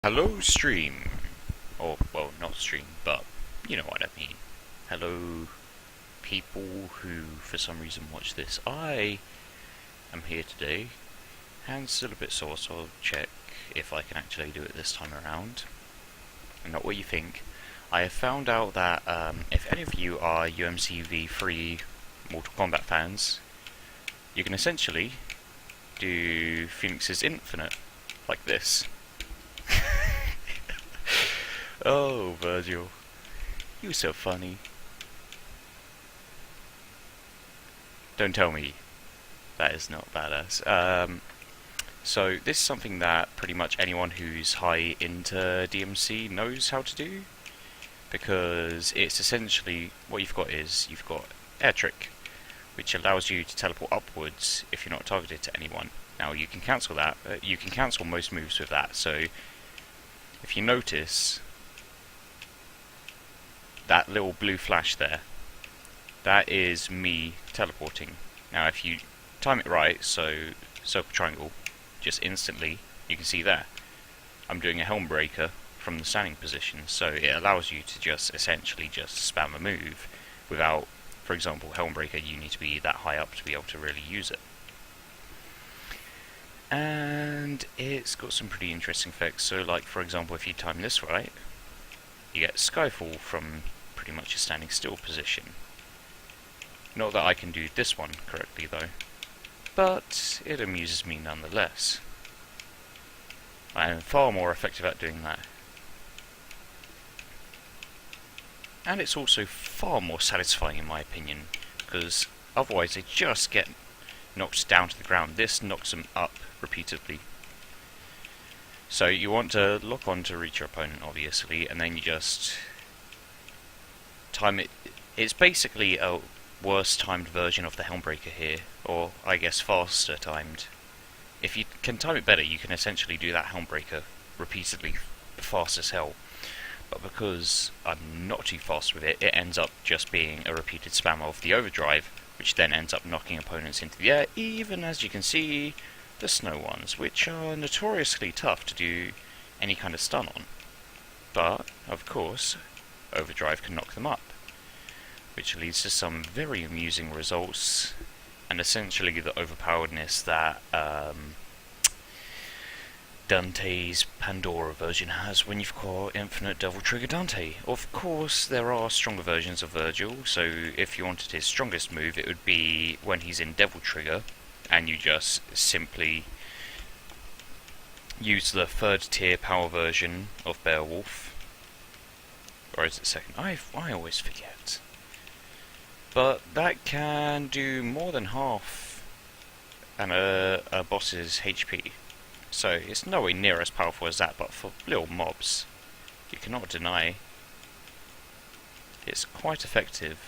Hello, stream. Or, well, not stream, but you know what I mean. Hello, people who for some reason watch this. I am here today. Hand's still a bit sore, so I'll check if I can actually do it this time around. And not what you think. I have found out that if any of you are UMCV3 Mortal Kombat fans, you can essentially do Phoenix's Infinite like this. Oh, Virgil. You're so funny. Don't tell me that is not badass. So this is something that pretty much anyone who's high into DMC knows how to do, because it's essentially what you've got is you've got Air Trick, which allows you to teleport upwards if you're not targeted to anyone. Now you can cancel that. You can cancel most moves with that. So if you notice that little blue flash there, that is me teleporting. Now if you time it right, so circle triangle, just instantly, you can see there, I'm doing a helm breaker from the standing position, so it allows you to just essentially just spam a move without, for example, helm breaker, you need to be that high up to be able to really use it. And it's got some pretty interesting effects, so like for example if you time this right, you get Skyfall from pretty much a standing still position. Not that I can do this one correctly though, but it amuses me nonetheless. I am far more effective at doing that. And it's also far more satisfying in my opinion, because otherwise they just get knocked down to the ground. This knocks them up repeatedly. So you want to lock on to reach your opponent obviously, and then you just time it. It's basically a worse timed version of the Helmbreaker here, or I guess faster timed. If you can time it better, you can essentially do that Helmbreaker repeatedly fast as hell. But because I'm not too fast with it, it ends up just being a repeated spam of the overdrive, which then ends up knocking opponents into the air, even as you can see the snow ones, which are notoriously tough to do any kind of stun on. But, of course, overdrive can knock them up, which leads to some very amusing results, and essentially the overpoweredness that Dante's Pandora version has when you've got Infinite Devil Trigger Dante. Of course, there are stronger versions of Virgil, so if you wanted his strongest move, it would be when he's in Devil Trigger, and you just simply use the third tier power version of Beowulf. Or is it second? I always forget. But that can do more than half a boss's HP. So it's nowhere near as powerful as that, but for little mobs, you cannot deny it's quite effective.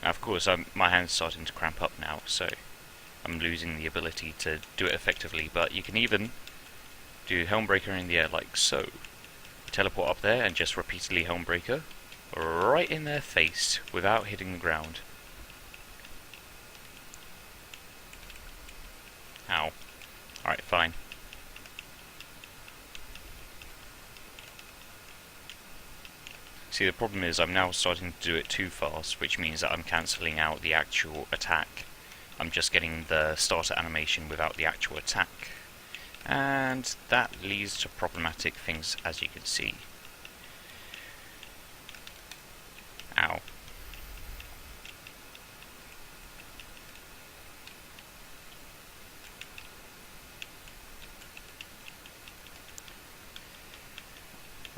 Now, of course, my hand's starting to cramp up now, so I'm losing the ability to do it effectively, but you can even do Helmbreaker in the air like so. Teleport up there and just repeatedly Helmbreaker right in their face without hitting the ground. Ow. Alright, fine. See, the problem is I'm now starting to do it too fast, which means that I'm cancelling out the actual attack. I'm just getting the starter animation without the actual attack. And that leads to problematic things, as you can see. Ow.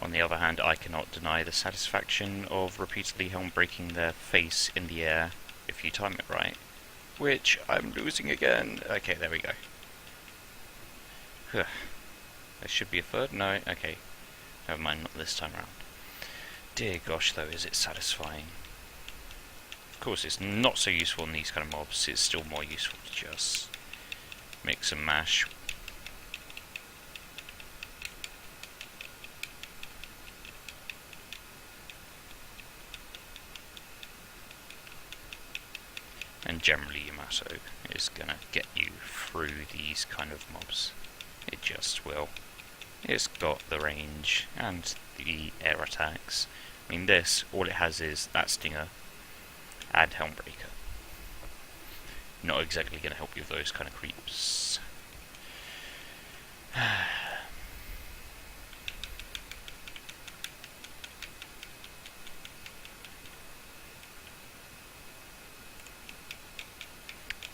On the other hand, I cannot deny the satisfaction of repeatedly helm breaking their face in the air if you time it right. Which I'm losing again. Okay, there we go. There should be a third? No, okay. Never mind, not this time around. Dear gosh though, is it satisfying. Of course, it's not so useful in these kind of mobs. It's still more useful to just mix and mash. And generally Yamato is gonna get you through these kind of mobs. It just will. It's got the range and the air attacks. I mean, this, all it has is that Stinger and Helmbreaker. Not exactly going to help you with those kind of creeps.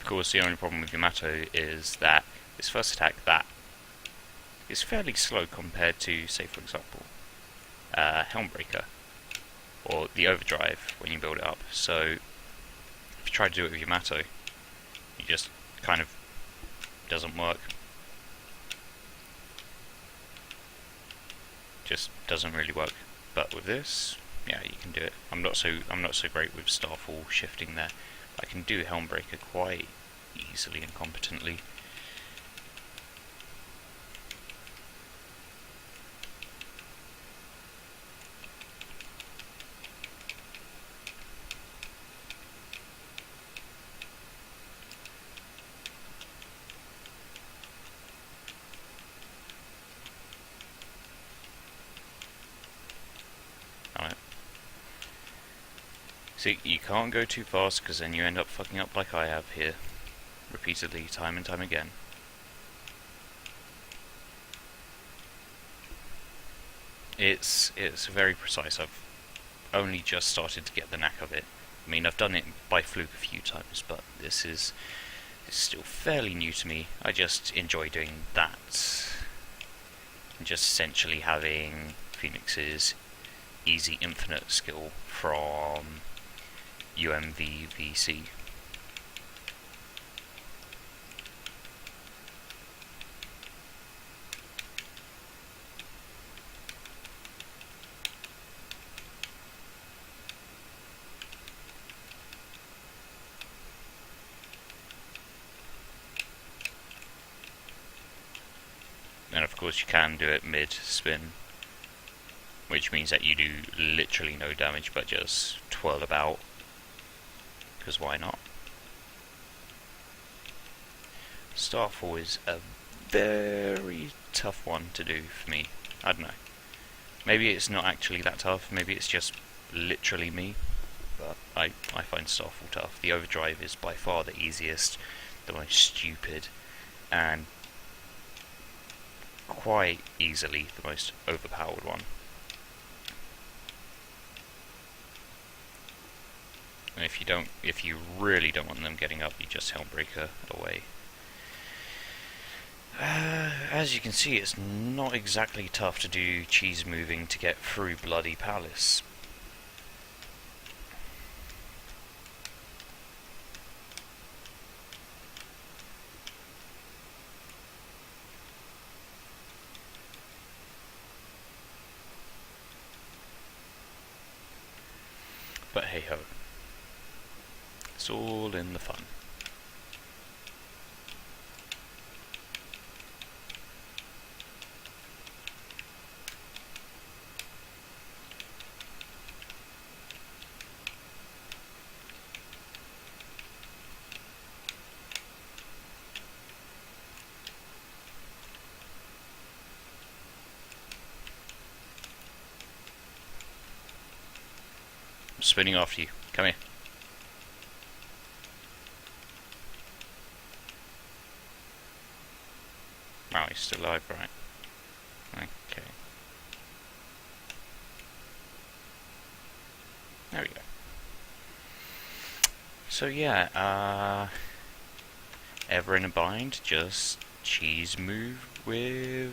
Of course, the only problem with Yamato is that its first attack, that is fairly slow compared to, say, for example, Helmbreaker or the Overdrive when you build it up. So, if you try to do it with Yamato, it just kind of doesn't work. Just doesn't really work. But with this, yeah, you can do it. I'm not so great with Starfall shifting there. I can do Helmbreaker quite easily and competently. See, you can't go too fast because then you end up fucking up like I have here, repeatedly, time and time again. It's very precise. I've only just started to get the knack of it. I mean, I've done it by fluke a few times, but this is still fairly new to me. I just enjoy doing that. And just essentially having Phoenix's easy infinite skill from UMVVC. And of course you can do it mid-spin, which means that you do literally no damage but just twirl about, because why not? Starfall is a very tough one to do for me. I don't know. Maybe it's not actually that tough, maybe it's just literally me, but I find Starfall tough. The Overdrive is by far the easiest, the most stupid, and quite easily the most overpowered one. And if you really don't want them getting up, you just Helmbreaker away. As you can see, it's not exactly tough to do cheese moving to get through Bloody Palace. But hey ho, it's all in the fun. I'm spinning after you. Come here. Oh, he's still alive, right? Okay. There we go. So yeah, ever in a bind, just cheese move with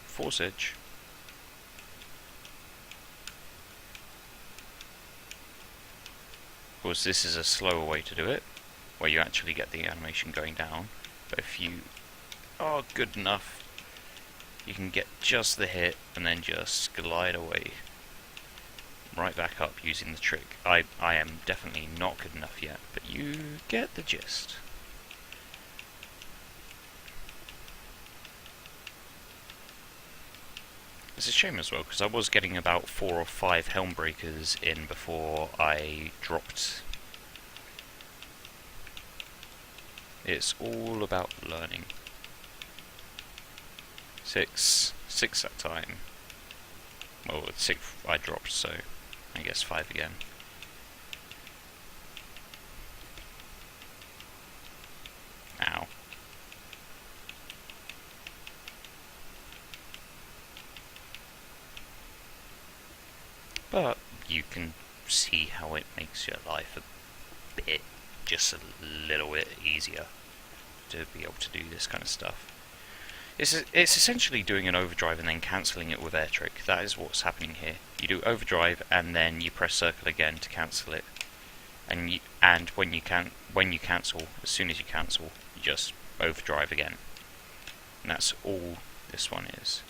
Force Edge. Of course, this is a slower way to do it, where you actually get the animation going down, but if you are good enough, you can get just the hit and then just glide away right back up using the trick. I am definitely not good enough yet, but you get the gist. It's a shame as well, because I was getting about 4 or 5 Helmbreakers in before I dropped. It's all about learning. 6, 6 that time. Well, 6 I dropped, so I guess 5 again. Ow. But you can see how it makes your life a bit, just a little bit easier to be able to do this kind of stuff. It's essentially doing an overdrive and then cancelling it with air trick. That is what's happening here. You do overdrive and then you press circle again to cancel it. And when you cancel, as soon as you cancel, you just overdrive again. And that's all this one is.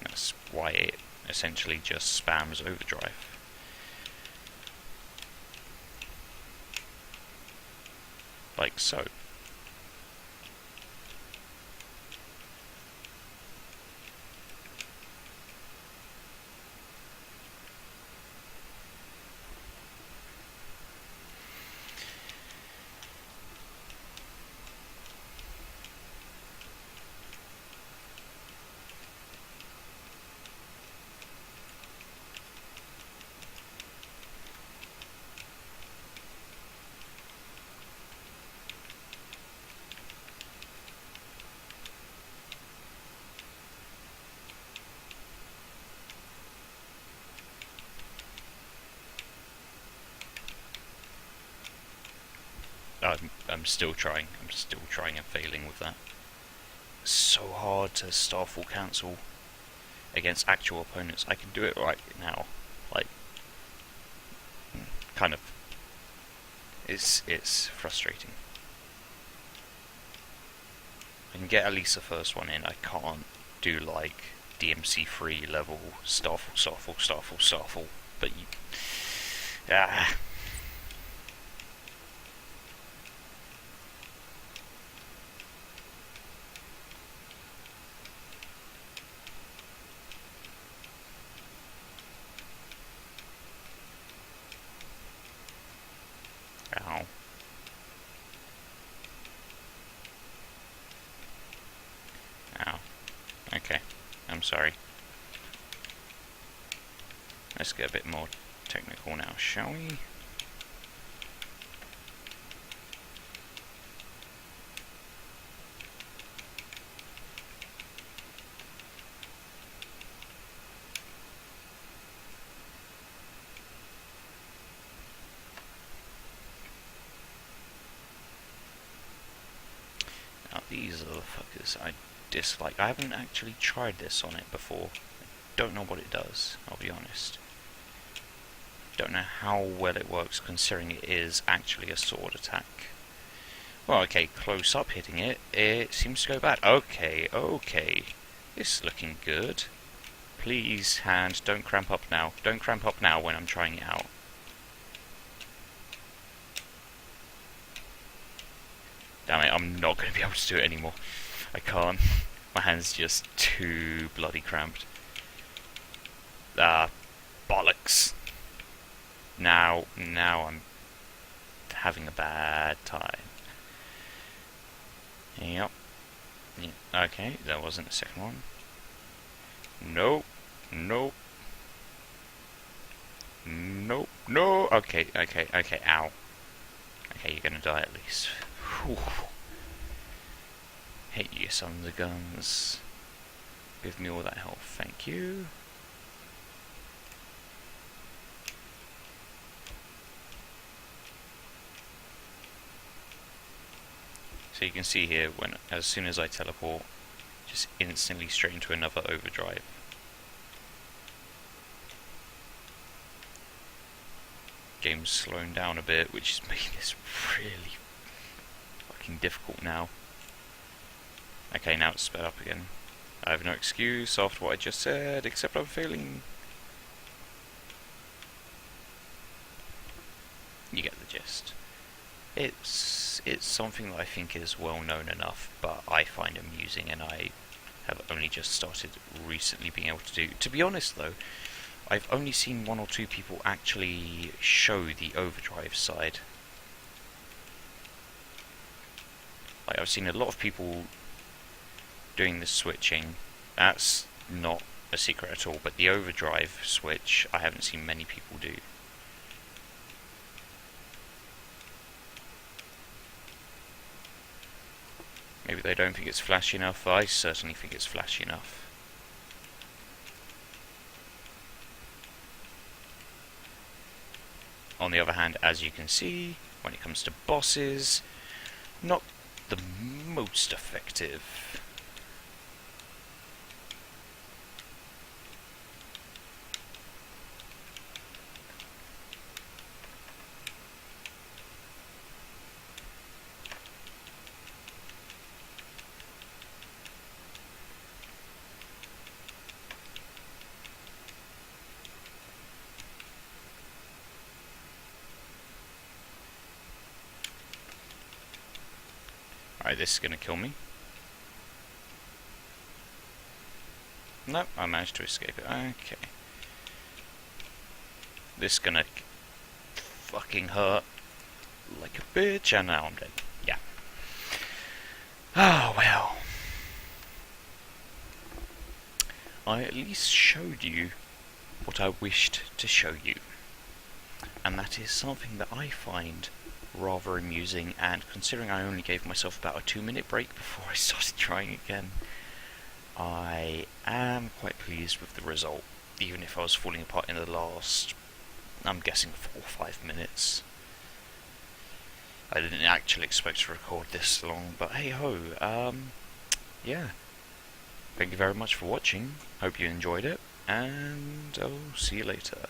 And that's why it essentially just spams overdrive. Like so. I'm still trying. I'm still trying and failing with that. It's so hard to starfall cancel against actual opponents. I can do it right now. Like, kind of. It's frustrating. I can get at least the first one in. I can't do like DMC3 level starfall. But you. Ah. Ow. Ow. Okay. I'm sorry. Let's get a bit more technical now, shall we? Now these are the fuckers I dislike. I haven't actually tried this on it before. I don't know what it does, I'll be honest. Don't know how well it works considering it is actually a sword attack. Well, okay, close up hitting it, it seems to go bad. Okay, this is looking good. Please, hand, don't cramp up now. Don't cramp up now when I'm trying it out. Damn it, I'm not going to be able to do it anymore. I can't. My hand's just too bloody cramped. Ah, bollocks. Now I'm having a bad time. Yep. Okay, that wasn't the second one. Nope. No. Okay, ow. Okay, you're gonna die at least. Whew. Hate you, sons of guns. Give me all that health, thank you. So you can see here, as soon as I teleport, just instantly straight into another overdrive. Game's slowing down a bit, which is making this really fucking difficult now. Okay, now it's sped up again. I have no excuse after what I just said, except I'm failing. You get the gist. It's something that I think is well known enough, but I find amusing, and I have only just started recently being able to do. To be honest though, I've only seen 1 or 2 people actually show the overdrive side. Like, I've seen a lot of people doing the switching. That's not a secret at all, but the overdrive switch I haven't seen many people do. Maybe they don't think it's flashy enough. I certainly think it's flashy enough. On the other hand, as you can see, when it comes to bosses, not the most effective. Alright, this is going to kill me. Nope, I managed to escape it. Okay. This is going to fucking hurt like a bitch, and now I'm dead. Yeah. Oh, well. I at least showed you what I wished to show you. And that is something that I find rather amusing, and considering I only gave myself about a 2-minute break before I started trying again, I am quite pleased with the result, even if I was falling apart in the last, I'm guessing, 4 or 5 minutes. I didn't actually expect to record this long, but hey ho, yeah. Thank you very much for watching, hope you enjoyed it, and I'll see you later.